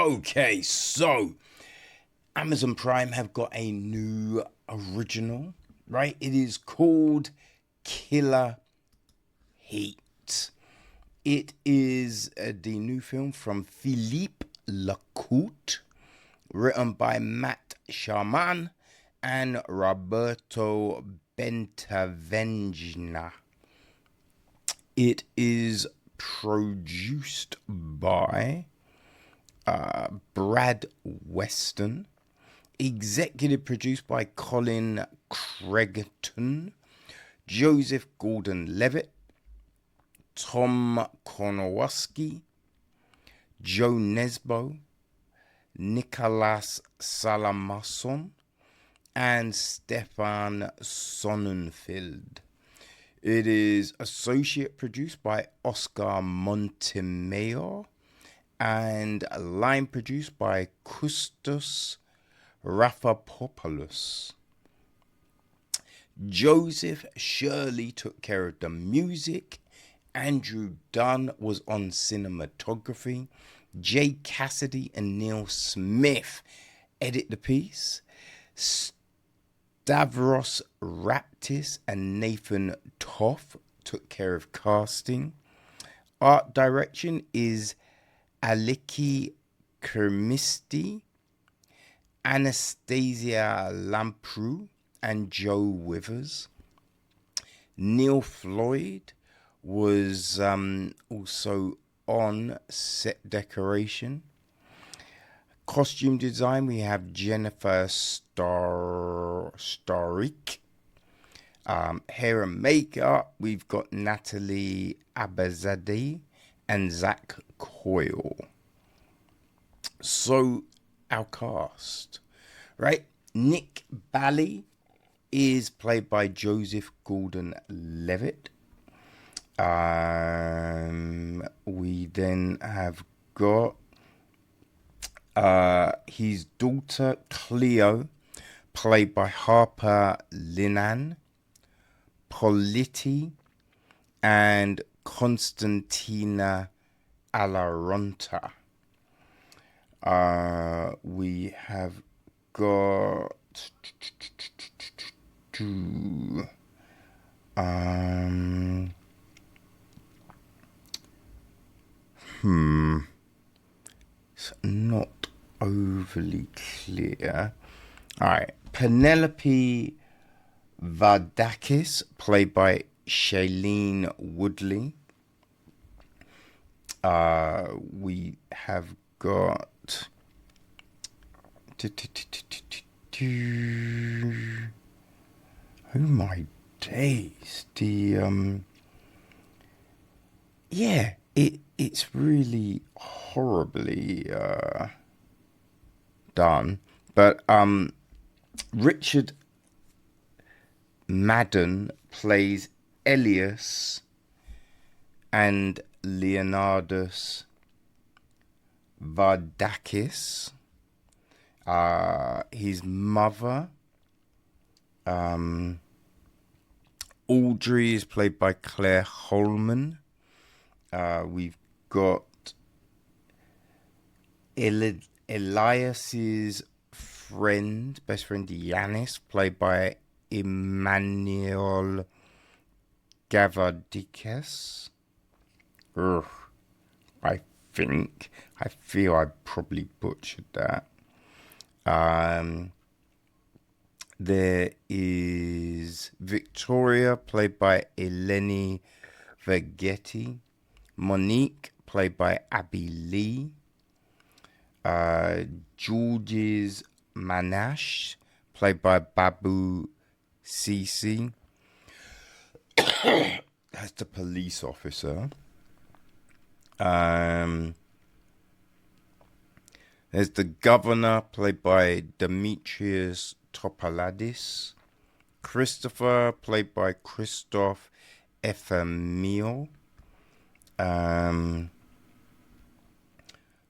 Okay, so Amazon Prime have got a new original, right? It is called Killer Heat. It is the new film from Philippe Lacôte, written by Matt Charman and Roberto Bentivegna. It is produced by Brad Weston, executive produced by Colin Creighton, Joseph Gordon-Levitt, Tom Kornowski, Jo Nesbø, Nicholas Salamason, and Stefan Sonnenfeld. It is associate produced by Oscar Montemayor and line produced by Kustos Rafapopoulos. Joseph Shirley took care of the music. Andrew Dunn was on cinematography. Jay Cassidy and Neil Smith edit the piece. Stavros Raptis and Nathan Toff took care of casting. Art direction is Aliki Kermisti, Anastasia Lamprou, and Joe Withers. Neil Floyd was also on set decoration. Costume design, we have Jennifer Starrick. Hair and makeup, we've got Natalie Abazadeh and Zach Coyle. So, our cast, right? Nick Bally is played by Joseph Gordon-Levitt. We then have got his daughter Cleo, played by Harper Linan, Politi, and Constantina Alaronta. We have got it's not overly clear. All right, Penelope Vardakis, played by Shailene Woodley. We have got oh my days, it's really horribly done, but Richard Madden plays Elias, and Leonardus Vardakis, his mother, Audrey, is played by Claire Holman. We've got Elias's best friend Yanis, played by Emmanuel Gavardikis. I feel I probably butchered that. There is Victoria, played by Eleni Vergetti. Monique, played by Abby Lee. Georges Manash, played by Babu Sisi. That's the police officer. There's the governor, played by Demetrius Topaladis. Christopher, played by Christoph Ephemio.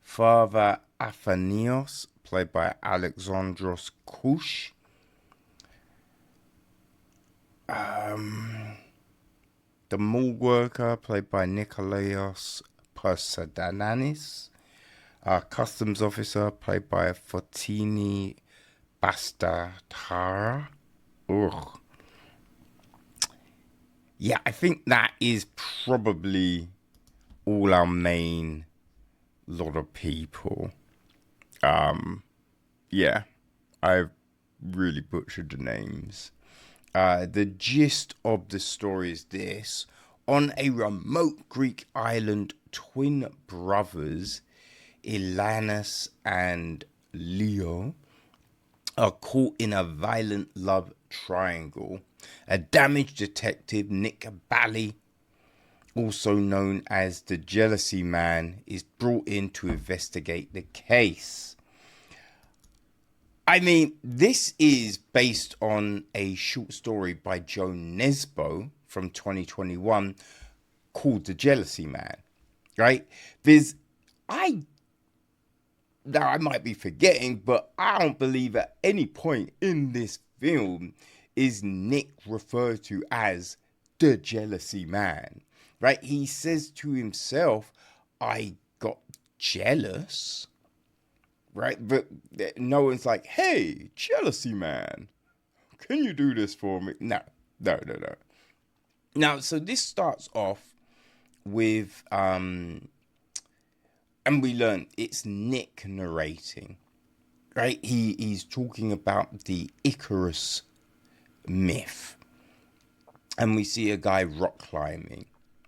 Father Aphanios, played by Alexandros Kouch. The morgue worker, played by Nikolaos Pasadananis. customs officer played by Fotini Bastatara. Ugh. Yeah, I think that is probably all our main lot of people. Yeah, I've really butchered the names. The gist of the story is this. On a remote Greek island, twin brothers, Elias and Leo, are caught in a violent love triangle. A damaged detective, Nick Bally, also known as the Jealousy Man, is brought in to investigate the case. I mean, this is based on a short story by Jo Nesbø from 2021 called The Jealousy Man, right? Now I might be forgetting, but I don't believe at any point in this film is Nick referred to as the Jealousy Man, right? He says to himself, I got jealous, right? But no one's like, hey, Jealousy Man, can you do this for me? No. Now, so this starts off with, and we learn it's Nick narrating, right? He's talking about the Icarus myth. And we see a guy rock climbing,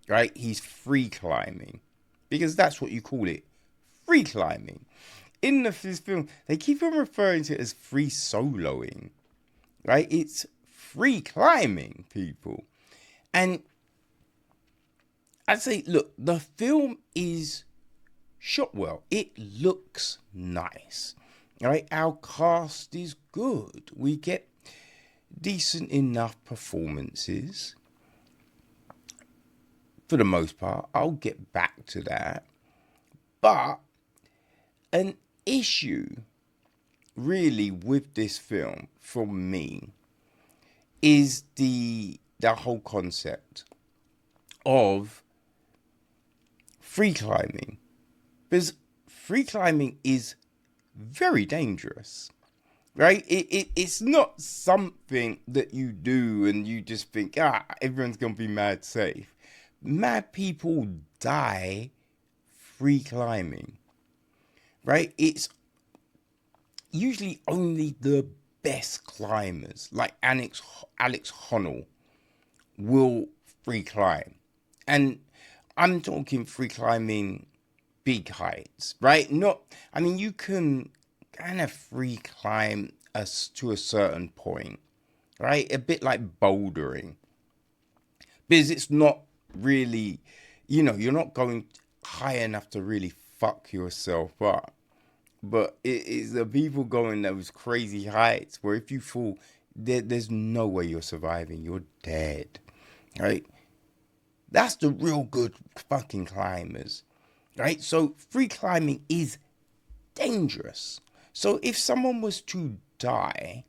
right? He's free climbing, because that's what you call it, free climbing. In this film, they keep on referring to it as free soloing, right? It's free climbing, people. And I'd say, look, the film is shot well. It looks nice, right? Our cast is good. We get decent enough performances for the most part. I'll get back to that. But an issue really with this film for me is the whole concept of free climbing, because free climbing is very dangerous, right? It's not something that you do and you just think, everyone's gonna be mad safe. Mad people die free climbing, right? It's usually only the best climbers, like Alex Honnold, will free climb. And I'm talking free climbing big heights, right? You can kind of free climb us to a certain point, right? A bit like bouldering, because it's not really, you're not going high enough to really fuck yourself up. But it is the people going those crazy heights where if you fall, there's no way you're surviving. You're dead, right? That's the real good fucking climbers, right? So free climbing is dangerous. So if someone was to die,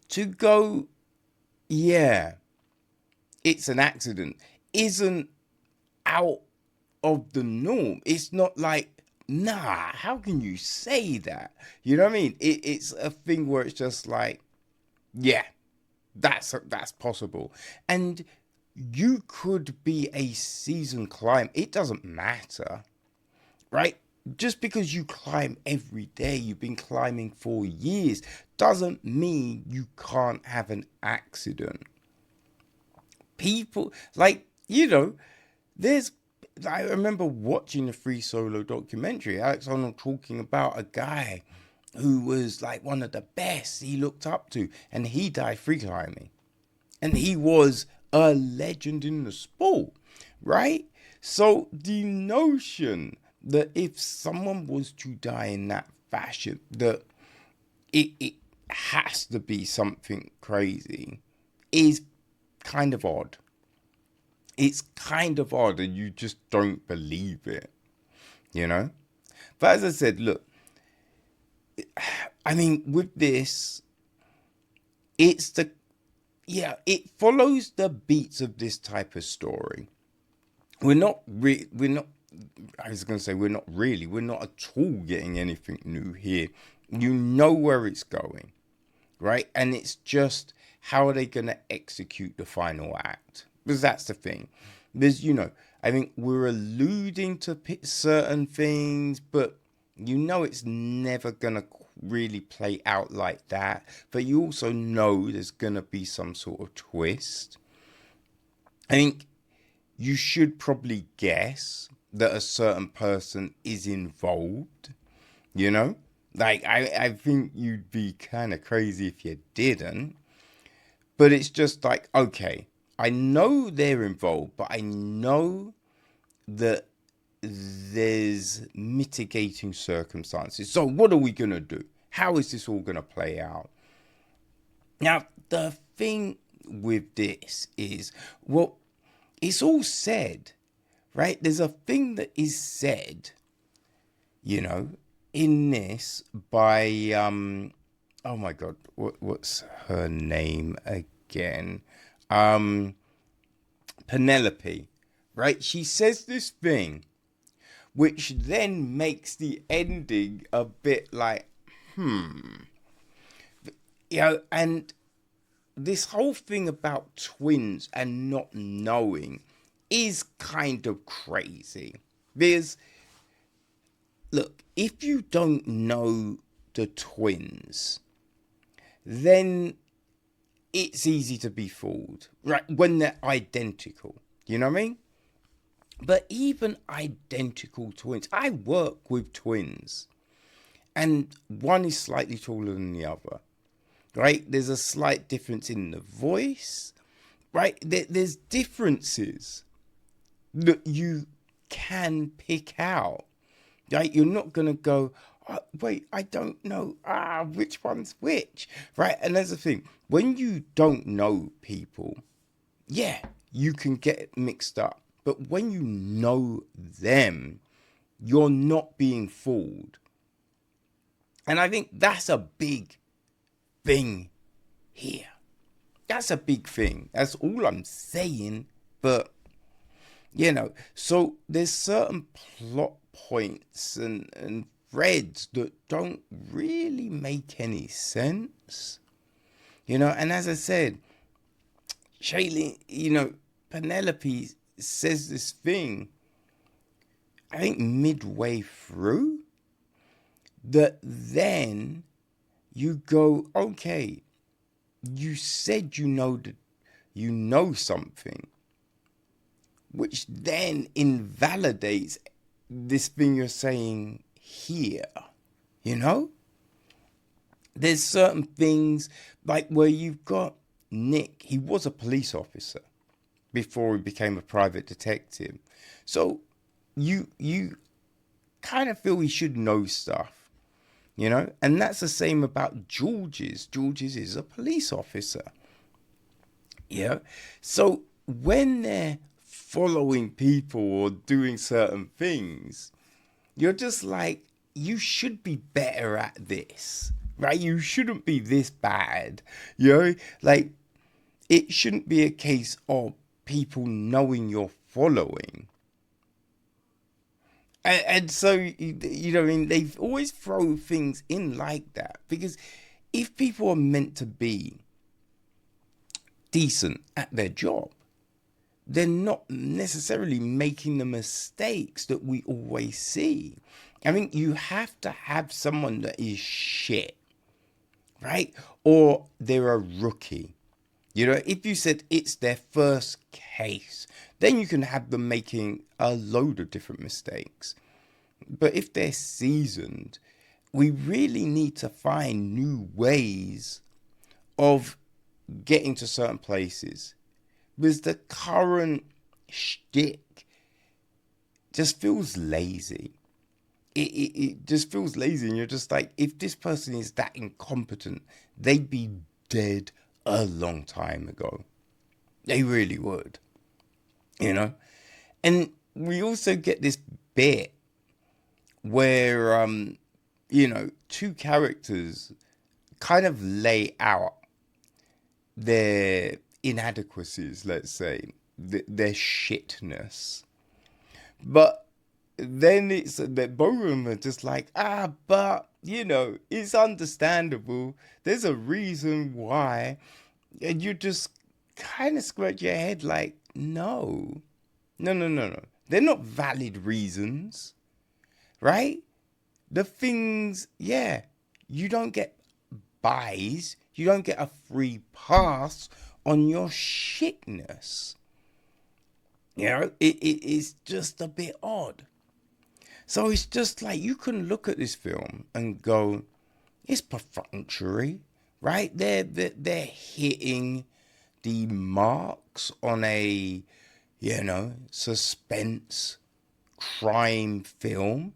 to go, yeah, it's an accident, isn't out of the norm. It's not like, nah, how can you say that? You know what I mean? It's a thing where it's just like, yeah, that's possible. And you could be a seasoned climber. It doesn't matter, right? Just because you climb every day, you've been climbing for years, doesn't mean you can't have an accident. People, I remember watching a free solo documentary, Alex Honnold talking about a guy who was like one of the best he looked up to, and he died free climbing. And he was a legend in the sport, right? So the notion that if someone was to die in that fashion, that it has to be something crazy is kind of odd. It's kind of odd, and you just don't believe it, But as I said, look, with this, it follows the beats of this type of story. We're not I was going to say, we're not at all getting anything new here. You know where it's going, right? And it's just, how are they going to execute the final act? Because that's the thing. There's, I think we're alluding to certain things, but it's never going to really play out like that. But you also know there's going to be some sort of twist. I think you should probably guess that a certain person is involved, Like, I think you'd be kind of crazy if you didn't. But it's just like, okay, I know they're involved, but I know that there's mitigating circumstances. So what are we going to do? How is this all going to play out? Now, the thing with this is, well, it's all said, right? There's a thing that is said, in this by, oh my God, what's her name again? Penelope, right? She says this thing, which then makes the ending a bit like, and this whole thing about twins and not knowing is kind of crazy. Look, if you don't know the twins, then it's easy to be fooled, right? When they're identical, you know what I mean? But even identical twins, I work with twins, and one is slightly taller than the other, right? There's a slight difference in the voice, right? There's differences that you can pick out, right? You're not going to go, oh, wait, I don't know which one's which, right? And that's the thing. When you don't know people, yeah, you can get mixed up. But when you know them, you're not being fooled. And I think that's a big thing here. That's a big thing. That's all I'm saying. But, so there's certain plot points and threads that don't really make any sense. And as I said, Shailene, Penelope says this thing, I think midway through, that then you go, okay, you said you know something, which then invalidates this thing you're saying here, There's certain things, like where you've got Nick, he was a police officer before he became a private detective. So you kind of feel he should know stuff, And that's the same about George's. George's is a police officer. Yeah. So when they're following people or doing certain things, you're just like, you should be better at this, right? You shouldn't be this bad, Like, it shouldn't be a case of people knowing you're following. And so, they always throw things in like that. Because if people are meant to be decent at their job, they're not necessarily making the mistakes that we always see. I mean, you have to have someone that is shit, right? Or they're a rookie. If you said it's their first case, then you can have them making a load of different mistakes. But if they're seasoned, we really need to find new ways of getting to certain places. Because the current shtick just feels lazy. It just feels lazy. And you're just like, if this person is that incompetent, they'd be dead a long time ago. They really would. And we also get this bit where, two characters kind of lay out their inadequacies, let's say, their shitness. But then it's that both of them are just like, but it's understandable. There's a reason why, and you just kind of scratch your head like, no, no, no, no, no. They're not valid reasons, right? The things, yeah, you don't get buys, you don't get a free pass on your shitness. It's just a bit odd. So it's just like you can look at this film and go, it's perfunctory, right? They're hitting the marks on a, suspense crime film,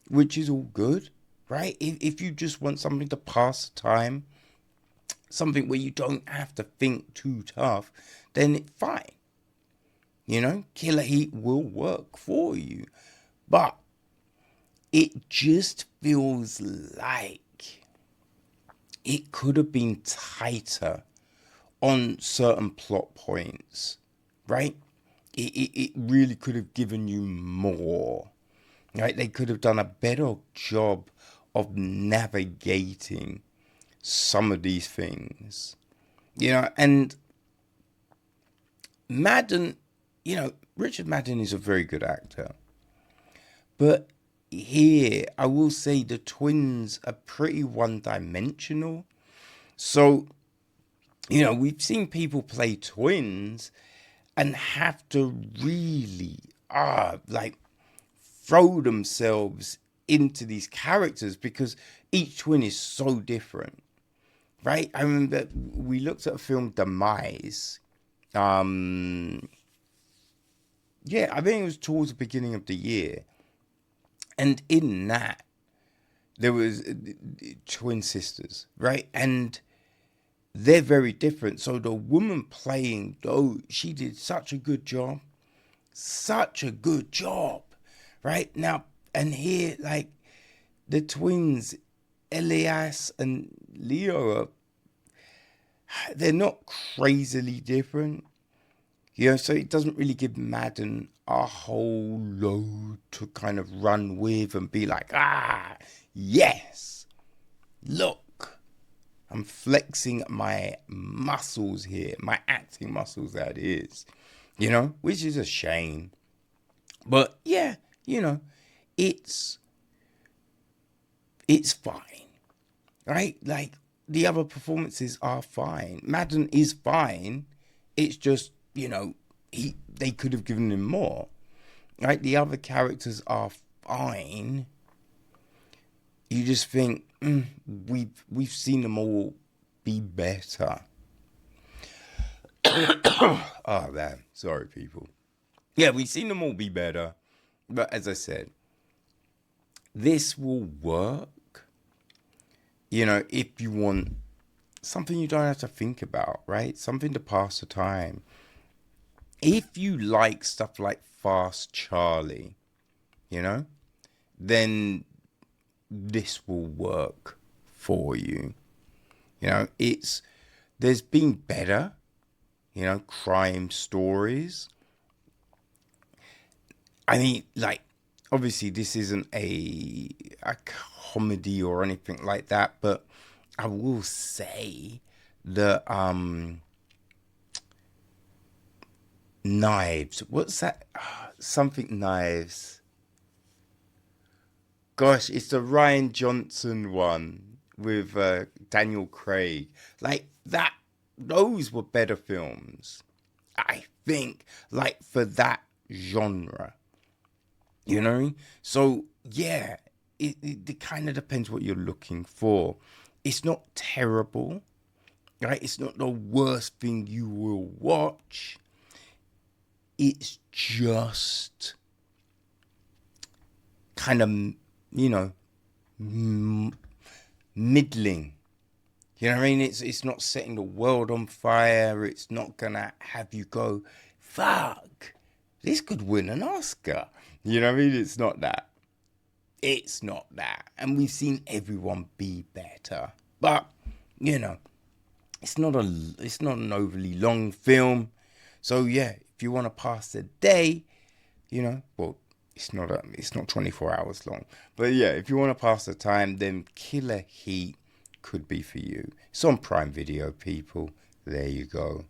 which is all good, right? If you just want something to pass the time, something where you don't have to think too tough, then it's fine. Killer Heat will work for you. But it just feels like it could have been tighter on certain plot points, right? It really could have given you more, right? They could have done a better job of navigating some of these things, and Madden, Richard Madden is a very good actor. But here, I will say the twins are pretty one-dimensional. So, we've seen people play twins and have to really, throw themselves into these characters because each twin is so different, right? I remember we looked at a film, Demise. I think it was towards the beginning of the year. And in that, there was twin sisters, right? And they're very different. So the woman playing those, she did such a good job. Such a good job, right? Now, and here, like, the twins, Elias and Leo, they're not crazily different. So it doesn't really give Madden a whole load to kind of run with and be like, yes, look, I'm flexing my muscles here, my acting muscles, that is, which is a shame. But yeah, it's fine, right? Like, the other performances are fine. Madden is fine. It's just, they could have given him more, right? The other characters are fine. You just think, we've seen them all be better. Oh man, sorry people. Yeah, we've seen them all be better, but as I said, this will work. If you want something you don't have to think about, right? Something to pass the time. If you like stuff like Fast Charlie, then this will work for you. There's been better, crime stories. I mean, like, obviously this isn't a comedy or anything like that, but I will say that Knives. What's that? Something Knives. Gosh, it's the Ryan Johnson one with Daniel Craig. Like that, those were better films, I think, like for that genre. So yeah, it kind of depends what you're looking for. It's not terrible, right? It's not the worst thing you will watch. It's just kind of, middling. You know what I mean? It's not setting the world on fire. It's not gonna have you go, fuck, this could win an Oscar. You know what I mean? It's not that. It's not that. And we've seen everyone be better. But, it's not an overly long film. So yeah, if you want to pass the day, it's not 24 hours long. But yeah, if you want to pass the time, then Killer Heat could be for you. It's on Prime Video, people. There you go.